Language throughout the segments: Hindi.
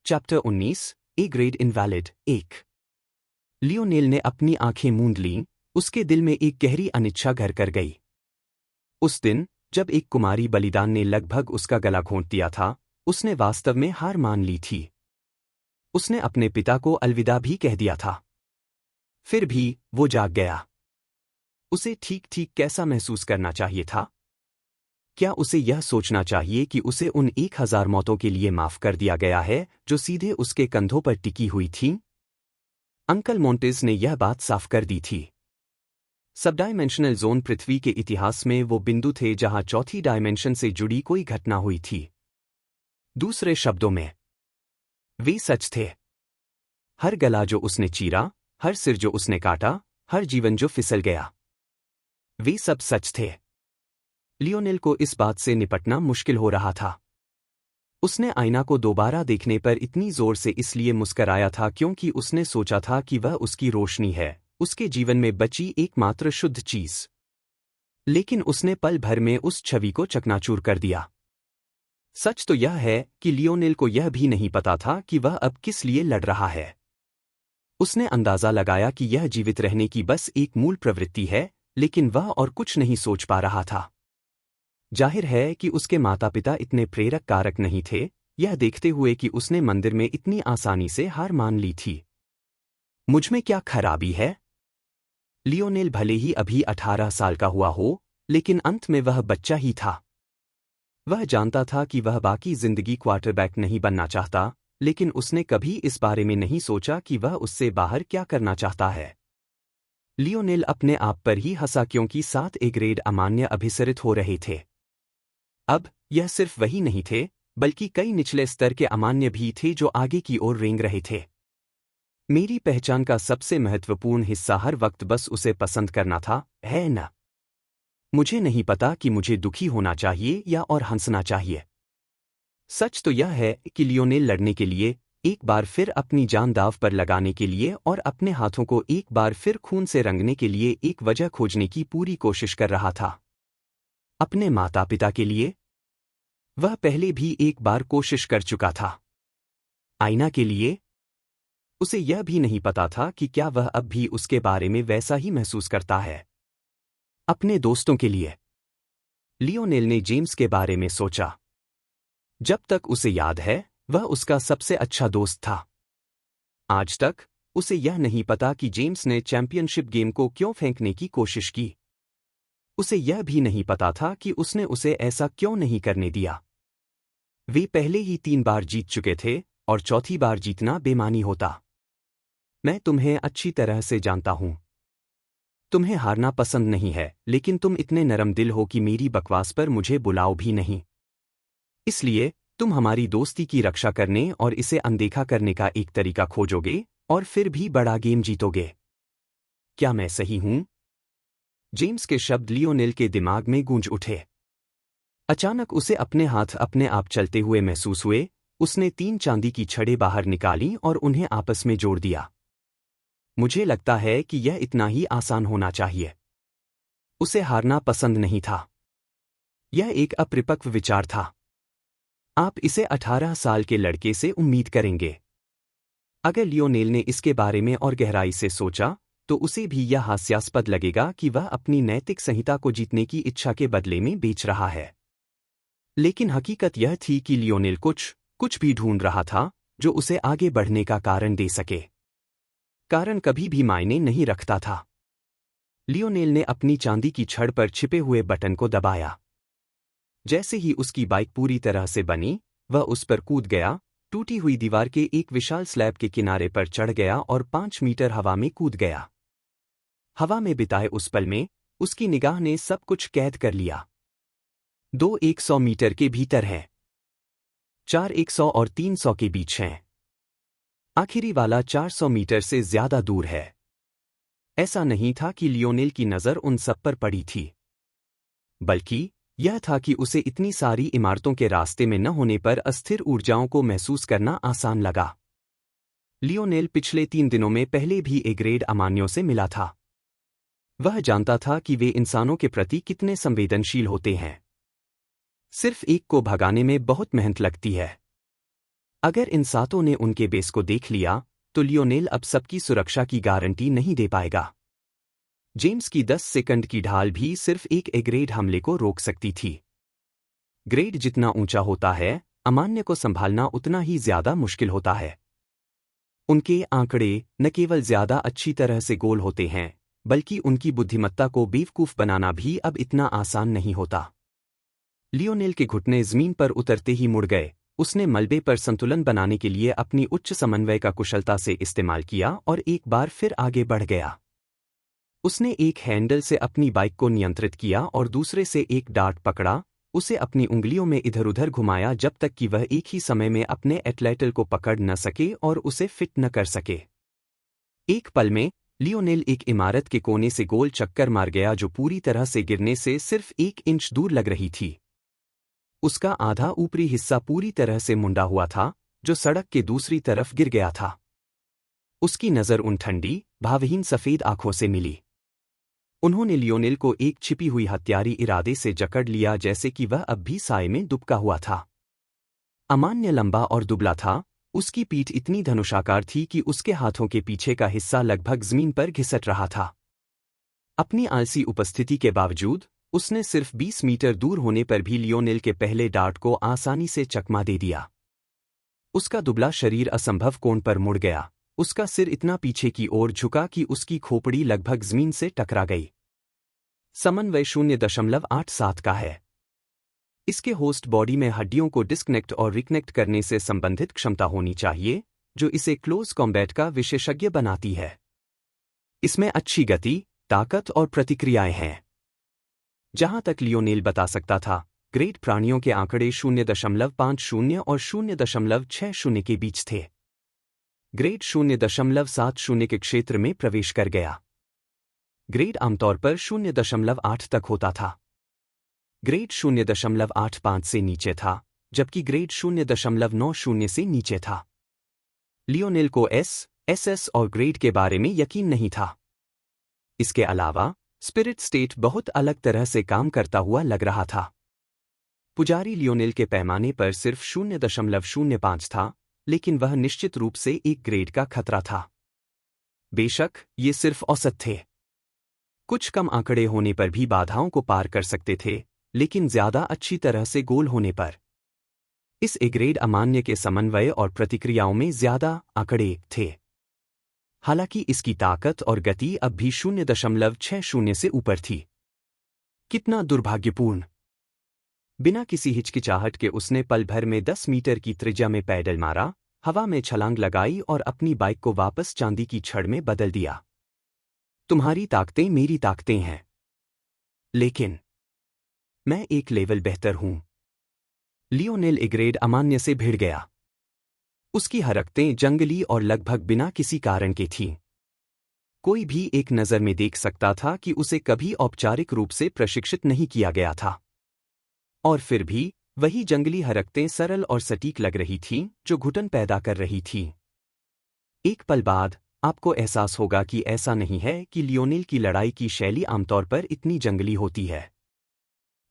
Chapter 19 A grade invalid 1। Lionel ने अपनी आंखें मूंद लीं, उसके दिल में एक गहरी अनिच्छा घर कर गई। उस दिन, जब एक कुमारी बलिदान ने लगभग उसका गला घोंट दिया था, उसने वास्तव में हार मान ली थी। उसने अपने पिता को अलविदा भी कह दिया था। फिर भी वो जाग गया। उसे ठीक ठीक कैसा महसूस करना चाहिए था? क्या उसे यह सोचना चाहिए कि उसे उन 1000 मौतों के लिए माफ कर दिया गया है जो सीधे उसके कंधों पर टिकी हुई थीं? अंकल मोंटेज ने यह बात साफ कर दी थी। सबडाइमेंशनल जोन पृथ्वी के इतिहास में वो बिंदु थे जहां चौथी डायमेंशन से जुड़ी कोई घटना हुई थी। दूसरे शब्दों में, वे सच थे। हर गला जो उसने चीरा, हर सिर जो उसने काटा, हर जीवन जो फिसल गया, वे सब सच थे। लियोनेल को इस बात से निपटना मुश्किल हो रहा था। उसने आईना को दोबारा देखने पर इतनी जोर से इसलिए मुस्कराया था क्योंकि उसने सोचा था कि वह उसकी रोशनी है, उसके जीवन में बची एकमात्र शुद्ध चीज। लेकिन उसने पल भर में उस छवि को चकनाचूर कर दिया। सच तो यह है कि लियोनेल को यह भी नहीं पता था कि वह अब किस लिए लड़ रहा है। उसने अंदाजा लगाया कि यह जीवित रहने की बस एक मूल प्रवृत्ति है, लेकिन वह और कुछ नहीं सोच पा रहा था। जाहिर है कि उसके माता पिता इतने प्रेरक कारक नहीं थे, यह देखते हुए कि उसने मंदिर में इतनी आसानी से हार मान ली थी। मुझमें क्या खराबी है? लियोनेल भले ही अभी 18 साल का हुआ हो, लेकिन अंत में वह बच्चा ही था। वह जानता था कि वह बाकी जिंदगी क्वार्टरबैक नहीं बनना चाहता, लेकिन उसने कभी इस बारे में नहीं सोचा कि वह उससे बाहर क्या करना चाहता है। लियोनेल अपने आप पर ही हंसा क्योंकि 7 ए ग्रेड अमान्य अभिसरित हो रहे थे। अब यह सिर्फ वही नहीं थे, बल्कि कई निचले स्तर के अमान्य भी थे जो आगे की ओर रेंग रहे थे। मेरी पहचान का सबसे महत्वपूर्ण हिस्सा हर वक्त बस उसे पसंद करना था, है न? मुझे नहीं पता कि मुझे दुखी होना चाहिए या और हंसना चाहिए। सच तो यह है कि लियोनेल लड़ने के लिए, एक बार फिर अपनी जान दांव पर लगाने के लिए और अपने हाथों को एक बार फिर खून से रंगने के लिए एक वजह खोजने की पूरी कोशिश कर रहा था। अपने माता पिता के लिए? वह पहले भी एक बार कोशिश कर चुका था। आईना के लिए? उसे यह भी नहीं पता था कि क्या वह अब भी उसके बारे में वैसा ही महसूस करता है। अपने दोस्तों के लिए? लियोनेल ने जेम्स के बारे में सोचा। जब तक उसे याद है, वह उसका सबसे अच्छा दोस्त था। आज तक उसे यह नहीं पता कि जेम्स ने चैंपियनशिप गेम को क्यों फेंकने की कोशिश की। उसे यह भी नहीं पता था कि उसने उसे ऐसा क्यों नहीं करने दिया। वे पहले ही 3 बार जीत चुके थे, और चौथी बार जीतना बेमानी होता। मैं तुम्हें अच्छी तरह से जानता हूं। तुम्हें हारना पसंद नहीं है, लेकिन तुम इतने नरम दिल हो कि मेरी बकवास पर मुझे बुलाओ भी नहीं। इसलिए तुम हमारी दोस्ती की रक्षा करने और इसे अनदेखा करने का एक तरीका खोजोगे, और फिर भी बड़ा गेम जीतोगे। क्या मैं सही हूं? जेम्स के शब्द लियोनेल के दिमाग में गूंज उठे। अचानक उसे अपने हाथ अपने आप चलते हुए महसूस हुए। उसने 3 चांदी की छड़ें बाहर निकाली और उन्हें आपस में जोड़ दिया। मुझे लगता है कि यह इतना ही आसान होना चाहिए। उसे हारना पसंद नहीं था। यह एक अपरिपक्व विचार था। आप इसे 18 साल के लड़के से उम्मीद करेंगे? अगर लियोनेल ने इसके बारे में और गहराई से सोचा, तो उसे भी यह हास्यास्पद लगेगा कि वह अपनी नैतिक संहिता को जीतने की इच्छा के बदले में बेच रहा है। लेकिन हकीकत यह थी कि लियोनेल कुछ भी ढूंढ रहा था, जो उसे आगे बढ़ने का कारण दे सके। कारण कभी भी मायने नहीं रखता था। लियोनेल ने अपनी चांदी की छड़ पर छिपे हुए बटन को दबाया। जैसे ही उसकी बाइक पूरी तरह से बनी, वह उस पर कूद गया, टूटी हुई दीवार के एक विशाल स्लैब के किनारे पर चढ़ गया और 5 मीटर हवा में कूद गया। हवा में बिताए उस पल में, उसकी निगाह ने सब कुछ कैद कर लिया। 2 100 मीटर के भीतर है। 4 100 और 300 के बीच हैं। आखिरी वाला 400 मीटर से ज्यादा दूर है। ऐसा नहीं था कि लियोनेल की नज़र उन सब पर पड़ी थी, बल्कि यह था कि उसे इतनी सारी इमारतों के रास्ते में न होने पर अस्थिर ऊर्जाओं को महसूस करना आसान लगा। लियोनेल पिछले 3 दिनों में पहले भी ए ग्रेड अमान्यों से मिला था। वह जानता था कि वे इंसानों के प्रति कितने संवेदनशील होते हैं। सिर्फ एक को भगाने में बहुत मेहनत लगती है। अगर इन सातों ने उनके बेस को देख लिया तो लियोनेल अब सबकी सुरक्षा की गारंटी नहीं दे पाएगा। जेम्स की 10 सेकंड की ढाल भी सिर्फ एक एग्रेड हमले को रोक सकती थी। ग्रेड जितना ऊंचा होता है, अमान्य को संभालना उतना ही ज्यादा मुश्किल होता है। उनके आंकड़े न केवल ज्यादा अच्छी तरह से गोल होते हैं, बल्कि उनकी बुद्धिमत्ता को बेवकूफ बनाना भी अब इतना आसान नहीं होता। लियोनेल के घुटने जमीन पर उतरते ही मुड़ गए। उसने मलबे पर संतुलन बनाने के लिए अपनी उच्च समन्वय का कुशलता से इस्तेमाल किया और एक बार फिर आगे बढ़ गया। उसने एक हैंडल से अपनी बाइक को नियंत्रित किया और दूसरे से एक डार्ट पकड़ा, उसे अपनी उंगलियों में इधर उधर घुमाया जब तक कि वह एक ही समय में अपने एथलेटल को पकड़ न सके और उसे फिट न कर सके। एक पल में लियोनेल एक इमारत के कोने से गोल चक्कर मार गया जो पूरी तरह से गिरने से सिर्फ 1 इंच दूर लग रही थी। उसका आधा ऊपरी हिस्सा पूरी तरह से मुंडा हुआ था, जो सड़क के दूसरी तरफ गिर गया था। उसकी नज़र उन ठंडी, भावहीन सफ़ेद आंखों से मिली। उन्होंने लियोनेल को एक छिपी हुई हत्यारी इरादे से जकड़ लिया, जैसे कि वह अब भी साए में दुबका हुआ था। अमान्य लंबा और दुबला था, उसकी पीठ इतनी धनुषाकार थी कि उसके हाथों के पीछे का हिस्सा लगभग जमीन पर घिसट रहा था। अपनी आलसी उपस्थिति के बावजूद उसने सिर्फ 20 मीटर दूर होने पर भी लियोनेल के पहले डार्ट को आसानी से चकमा दे दिया। उसका दुबला शरीर असंभव कोण पर मुड़ गया, उसका सिर इतना पीछे की ओर झुका कि उसकी खोपड़ी लगभग जमीन से टकरा गई। समन्वय 0.87 का है। इसके होस्ट बॉडी में हड्डियों को डिस्कनेक्ट और रिकनेक्ट करने से संबंधित क्षमता होनी चाहिए, जो इसे क्लोज कॉम्बैट का विशेषज्ञ बनाती है। इसमें अच्छी गति, ताकत और प्रतिक्रियाएं हैं। जहां तक लियोनेल बता सकता था, ग्रेट प्राणियों के आंकड़े 0.50 और 0.60 के बीच थे। ग्रेड 0.70 के क्षेत्र में प्रवेश कर गया। ग्रेड आमतौर पर 0.8 तक होता था। ग्रेड 0.85 से नीचे था, जबकि ग्रेड 0.90 से नीचे था। लियोनेल को एसएस और ग्रेड के बारे में यकीन नहीं था। इसके अलावा स्पिरिट स्टेट बहुत अलग तरह से काम करता हुआ लग रहा था। पुजारी लियोनेल के पैमाने पर सिर्फ 0.05 था, लेकिन वह निश्चित रूप से एक ग्रेड का खतरा था। बेशक ये सिर्फ औसत थे। कुछ कम आंकड़े होने पर भी बाधाओं को पार कर सकते थे, लेकिन ज्यादा अच्छी तरह से गोल होने पर। इस ए ग्रेड अमान्य के समन्वय और प्रतिक्रियाओं में ज्यादा आंकड़े थे। हालांकि इसकी ताकत और गति अब भी 0.60 से ऊपर थी। कितना दुर्भाग्यपूर्ण! बिना किसी हिचकिचाहट के उसने पल भर में 10 मीटर की त्रिज्या में पैडल मारा, हवा में छलांग लगाई और अपनी बाइक को वापस चांदी की छड़ में बदल दिया। तुम्हारी ताकतें मेरी ताकतें हैं, लेकिन मैं एक लेवल बेहतर हूं। लियोनेल ए ग्रेड अमान्य से भिड़ गया। उसकी हरकतें जंगली और लगभग बिना किसी कारण के थीं। कोई भी एक नज़र में देख सकता था कि उसे कभी औपचारिक रूप से प्रशिक्षित नहीं किया गया था। और फिर भी वही जंगली हरकतें सरल और सटीक लग रही थीं, जो घुटन पैदा कर रही थीं। एक पल बाद आपको एहसास होगा कि ऐसा नहीं है कि लियोनेल की लड़ाई की शैली आमतौर पर इतनी जंगली होती है,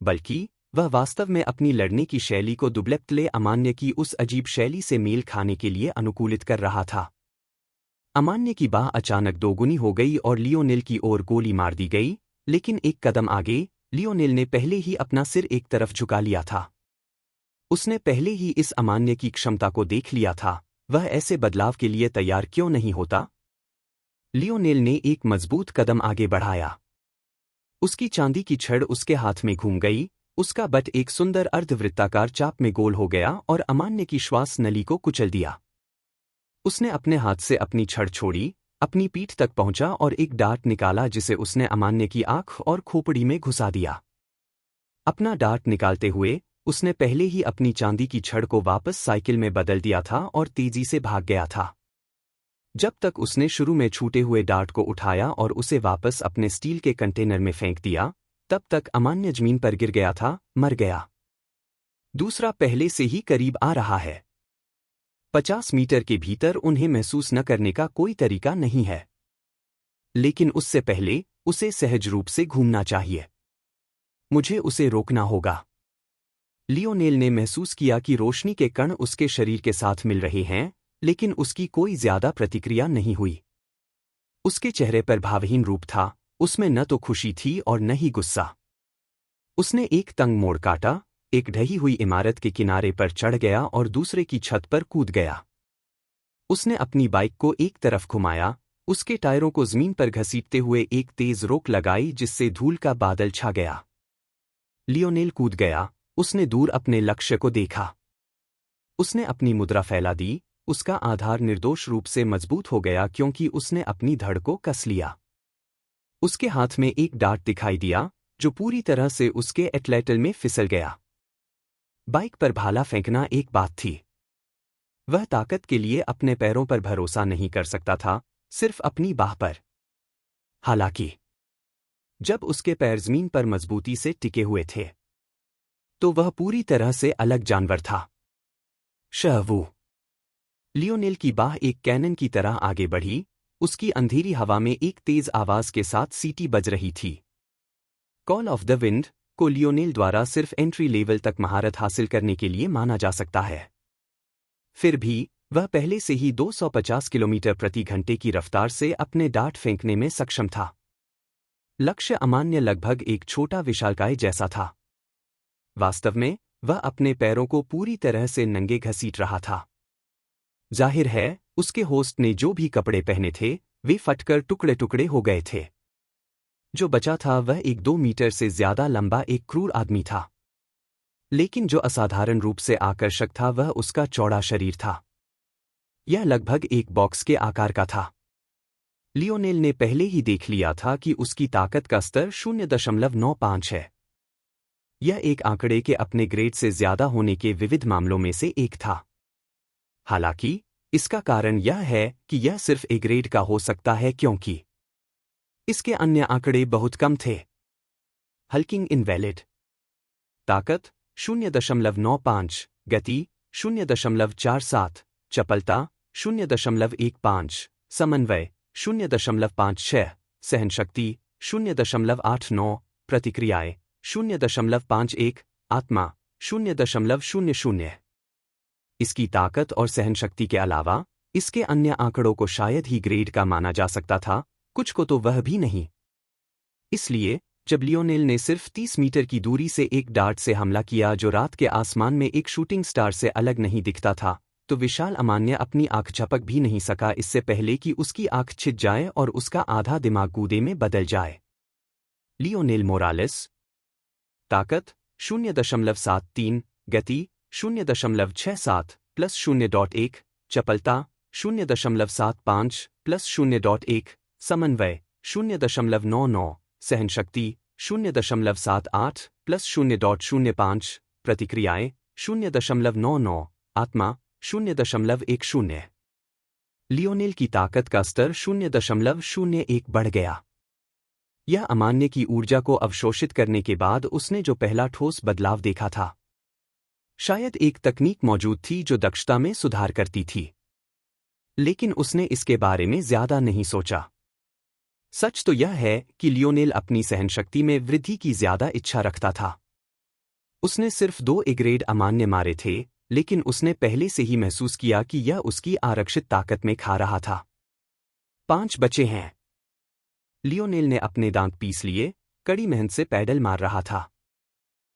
बल्कि वह वास्तव में अपनी लड़ने की शैली को दुब्लेप्तले अमान्य की उस अजीब शैली से मेल खाने के लिए अनुकूलित कर रहा था। अमान्य की बाह अचानक दोगुनी हो गई और लियोनेल की ओर गोली मार दी गई, लेकिन एक कदम आगे लियोनेल ने पहले ही अपना सिर एक तरफ झुका लिया था। उसने पहले ही इस अमान्य की क्षमता को देख लिया था, वह ऐसे बदलाव के लिए तैयार क्यों नहीं होता? लियोनेल ने एक मजबूत कदम आगे बढ़ाया। उसकी चांदी की छड़ उसके हाथ में घूम गई, उसका बट एक सुंदर अर्धवृत्ताकार चाप में गोल हो गया और अमान्य की श्वास नली को कुचल दिया। उसने अपने हाथ से अपनी छड़ छोड़ी, अपनी पीठ तक पहुंचा और एक डार्ट निकाला जिसे उसने अमान्य की आंख और खोपड़ी में घुसा दिया। अपना डार्ट निकालते हुए उसने पहले ही अपनी चांदी की छड़ को वापस साइकिल में बदल दिया था और तेजी से भाग गया था। जब तक उसने शुरू में छूटे हुए डार्ट को उठाया और उसे वापस अपने स्टील के कंटेनर में फेंक दिया, तब तक अमान्य जमीन पर गिर गया था, मर गया। दूसरा पहले से ही करीब आ रहा है। 50 मीटर के भीतर उन्हें महसूस न करने का कोई तरीका नहीं है, लेकिन उससे पहले उसे सहज रूप से घूमना चाहिए। मुझे उसे रोकना होगा। लियोनेल ने महसूस किया कि रोशनी के कण उसके शरीर के साथ मिल रहे हैं, लेकिन उसकी कोई ज्यादा प्रतिक्रिया नहीं हुई। उसके चेहरे पर भावहीन रूप था, उसमें न तो खुशी थी और न ही गुस्सा। उसने एक तंग मोड़ काटा, एक ढही हुई इमारत के किनारे पर चढ़ गया और दूसरे की छत पर कूद गया। उसने अपनी बाइक को एक तरफ घुमाया, उसके टायरों को जमीन पर घसीटते हुए एक तेज रोक लगाई जिससे धूल का बादल छा गया। लियोनेल कूद गया, उसने दूर अपने लक्ष्य को देखा। उसने अपनी मुद्रा फैला दी, उसका आधार निर्दोष रूप से मजबूत हो गया क्योंकि उसने अपनी धड़ को कस लिया। उसके हाथ में एक डार्ट दिखाई दिया, जो पूरी तरह से उसके एथलेटल में फिसल गया। बाइक पर भाला फेंकना एक बात थी। वह ताकत के लिए अपने पैरों पर भरोसा नहीं कर सकता था, सिर्फ अपनी बाह पर। हालांकि जब उसके पैर जमीन पर मजबूती से टिके हुए थे, तो वह पूरी तरह से अलग जानवर था। शहवू। लियोनेल की बाह एक कैनन की तरह आगे बढ़ी, उसकी अंधेरी हवा में एक तेज आवाज के साथ सीटी बज रही थी। कॉल ऑफ द विंड को लियोनेल द्वारा सिर्फ एंट्री लेवल तक महारत हासिल करने के लिए माना जा सकता है। फिर भी वह पहले से ही 250 किलोमीटर प्रति घंटे की रफ्तार से अपने डार्ट फेंकने में सक्षम था। लक्ष्य अमान्य लगभग एक छोटा विशालकाय जैसा था। वास्तव में वह अपने पैरों को पूरी तरह से नंगे घसीट रहा था। जाहिर है, उसके होस्ट ने जो भी कपड़े पहने थे, वे फटकर टुकड़े टुकड़े हो गए थे। जो बचा था वह एक 2 मीटर से ज्यादा लंबा एक क्रूर आदमी था। लेकिन जो असाधारण रूप से आकर्षक था वह उसका चौड़ा शरीर था। यह लगभग एक बॉक्स के आकार का था। लियोनेल ने पहले ही देख लिया था कि उसकी ताकत का स्तर 0.95 है। यह एक आंकड़े के अपने ग्रेड से ज्यादा होने के विविध मामलों में से एक था। हालांकि इसका कारण यह है कि यह सिर्फ ए ग्रेड का हो सकता है क्योंकि इसके अन्य आंकड़े बहुत कम थे। हल्किंग इनवैलिड। ताकत 0.95, गति 0.47, चपलता 0.15, समन्वय 0.56, सहनशक्ति 0.89, प्रतिक्रियाएं 0.51, आत्मा 0.00। इसकी ताकत और सहनशक्ति के अलावा इसके अन्य आंकड़ों को शायद ही ग्रेड का माना जा सकता था, कुछ को तो वह भी नहीं। इसलिए जब लियोनेल ने सिर्फ 30 मीटर की दूरी से एक डार्ट से हमला किया जो रात के आसमान में एक शूटिंग स्टार से अलग नहीं दिखता था, तो विशाल अमान्य अपनी आंख झपक भी नहीं सका इससे पहले कि उसकी आंख छिद जाए और उसका आधा दिमाग गूदे में बदल जाए। Lionel Morales. ताकत 0.73, गति 0.67 प्लस 0.1, चपलता 0.75 प्लस 0.1, समन्वय 0.99, सहनशक्ति 0.78 प्लस 0.05, प्रतिक्रियाएं 0.99, आत्मा 0.10। लियोनेल की ताकत का स्तर 0.01 बढ़ गया। यह अमान्य की ऊर्जा को अवशोषित करने के बाद उसने जो पहला ठोस बदलाव देखा था। शायद एक तकनीक मौजूद थी जो दक्षता में सुधार करती थी, लेकिन उसने इसके बारे में ज्यादा नहीं सोचा। सच तो यह है कि लियोनेल अपनी सहनशक्ति में वृद्धि की ज्यादा इच्छा रखता था। उसने सिर्फ 2 ए ग्रेड अमान्य मारे थे, लेकिन उसने पहले से ही महसूस किया कि यह उसकी आरक्षित ताकत में खा रहा था। 5 बचे हैं। लियोनेल ने अपने दांत पीस लिए, कड़ी मेहनत से पैडल मार रहा था।